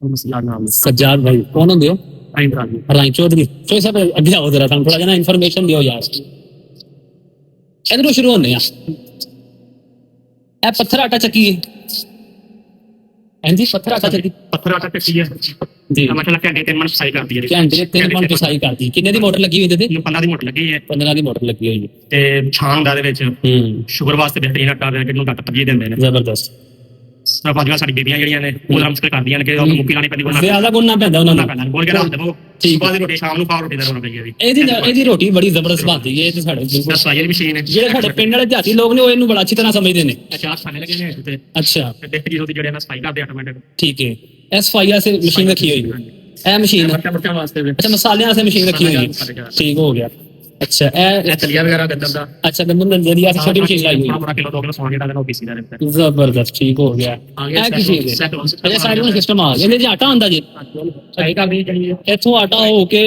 सज्जाद भाई कौन होंगे हो? राई चौधरी साहब अगे आओ जरा थोड़ा जा इन्फॉर्मेशन दियो यार इधरों शुरू होने पत्थर आटा चक्की है पत्थर आटा चक्की है जी घंटे 3 मिनट पिसाई करती है घंटे 3 मिनट पिसाई करती किन्ने दी मोटर लगी हुई है 15 दी मोटर लगी है 15 दी मोटर लगी हुई है ते छान दा दे विच शुगर वास्ते बेहतरीन आटा दे किन्नू घट तरजीह दिंदे ने जबरदस्त सब अजकल साडी बीबियां ਜਿਹੜੀਆਂ ਨੇ ਉਹ ਮੁਸ਼ਕਲ ਕਰਦੀਆਂ ਨੇ ਕਿ ਉਹ ਮੁੱਕੀ ਲਾਣੀ ਪੈਂਦੀ ਉਹਨਾਂ ਜ਼ਿਆਦਾ ਗੁੰਨਾ ਪੈਂਦਾ ਉਹਨਾਂ ਨੂੰ ਬੋਲ ਕੇ ਰੱਖ ਦੇਵੋ ਸਵੇਰ ਦੀ ਰੋਟੀ ਸ਼ਾਮ ਨੂੰ ਖਾਓ ਰੋਟੀ ਦਾ ਰੋਣਾ ਪਈ ਇਹਦੀ ਰੋਟੀ ਬੜੀ ਜ਼ਬਰਦਸਤ ਬਣਦੀ ਹੈ ਇਹ ਤੇ ਸਾਡੇ ਬਿਲਕੁਲ ਸਾਰੀ ਮਸ਼ੀਨ ਹੈ ਜਿਹੜੇ ਸਾਡੇ ਪਿੰਡ ਵਾਲੇ ਦਿਹਾਤੀ ਲੋਕ ਨੇ ਉਹ ਇਹਨੂੰ ਬੜਾ ਅੱਛੀ ਤਰ੍ਹਾਂ ਸਮਝਦੇ ਨੇ ਅੱਛਾ ਖਾਣੇ ਲੱਗੇ ਨੇ ਤੇ ਅੱਛਾ ਤੇ ਦੇਖੀ ਉਹਦੀ ਜਿਹੜੇ ਨਾਲ ਸਫਾਈ ਕਰਦੇ ਆਟੋਮੈਟਿਕ ਠੀਕ ਹੈ ਇਹ ਸਫਾਈ ਵਾਸਤੇ ਮਸ਼ੀਨ ਰੱਖੀ ਹੋਈ ਹੈ ਇਹ ਮਸ਼ੀਨ ਬੱਚਾ ਵਾਸਤੇ ਅੱਛਾ ਮਸਾਲਿਆਂ ਵਾਸਤੇ ਮਸ਼ੀਨ ਰੱਖੀ ਹੋਈ ਹੈ ਠੀਕ ਹੋ ਗਿਆ अच्छा ए तलिया वगैरह गंदम दा अच्छा गंदम नजरिया से छोटी मशीन लाई हुई है पूरा किलो 2 किलो सोना डालना ओबीसी दा रहता है जबरदस्त ठीक हो गया ए की चीज है अच्छा साइड में सिस्टम आ गया ਇਹਦੇ ਆਟਾ ਹੁੰਦਾ ਜੀ ਸਹੀ ਕਰ ਦੀ ਚਲੀ ਇੱਥੋਂ ਆਟਾ ਹੋ ਕੇ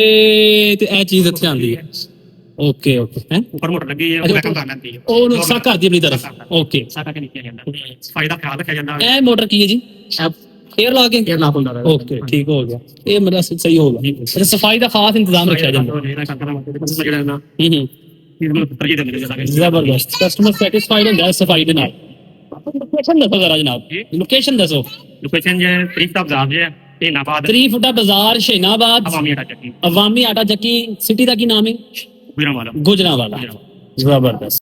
ਤੇ ਇਹ ਚੀਜ਼ ਇੱਥੇ ਆਂਦੀ ਹੈ ਓਕੇ ਓਕੇ ਹੈ ਉੱਪਰ ਮੋਟਰ ਲੱਗੀ ਹੈ ਉਹ ਕੰਮ ਕਰਦੀ ਹੈ ਉਹ ਸਾ ਕਰਦੀ ਆਪਣੀ ਤਰਫ ਓਕੇ ਸਾ ਕਰਕੇ ਨੀਚੇ ਜਾਂਦਾ ਫਾਇਦਾ ਖਿਆਲ ਰੱਖਿਆ ਜਾਂਦਾ ਇਹ ਮੋਟਰ ਕੀ ਹੈ ਜੀ एयर ला के एयर लॉक ਹੁੰਦਾ ओके ठीक हो गया ये मेरा सही हो गया अच्छा सफाई का खास इंतजाम रखा जाता जबरदस्त कस्टमर सैटिस्फाइड होता है सफाई के नाल लोकेशन दसो जरा जनाब लोकेशन दसो लोकेशन जे तरीफ दा बाजार जे शहीनाबाद तरीफ दा बाजार शहीनाबाद अवामी आटा चक्की सिटी दा की नाम है गुजरांवाला जबरदस्त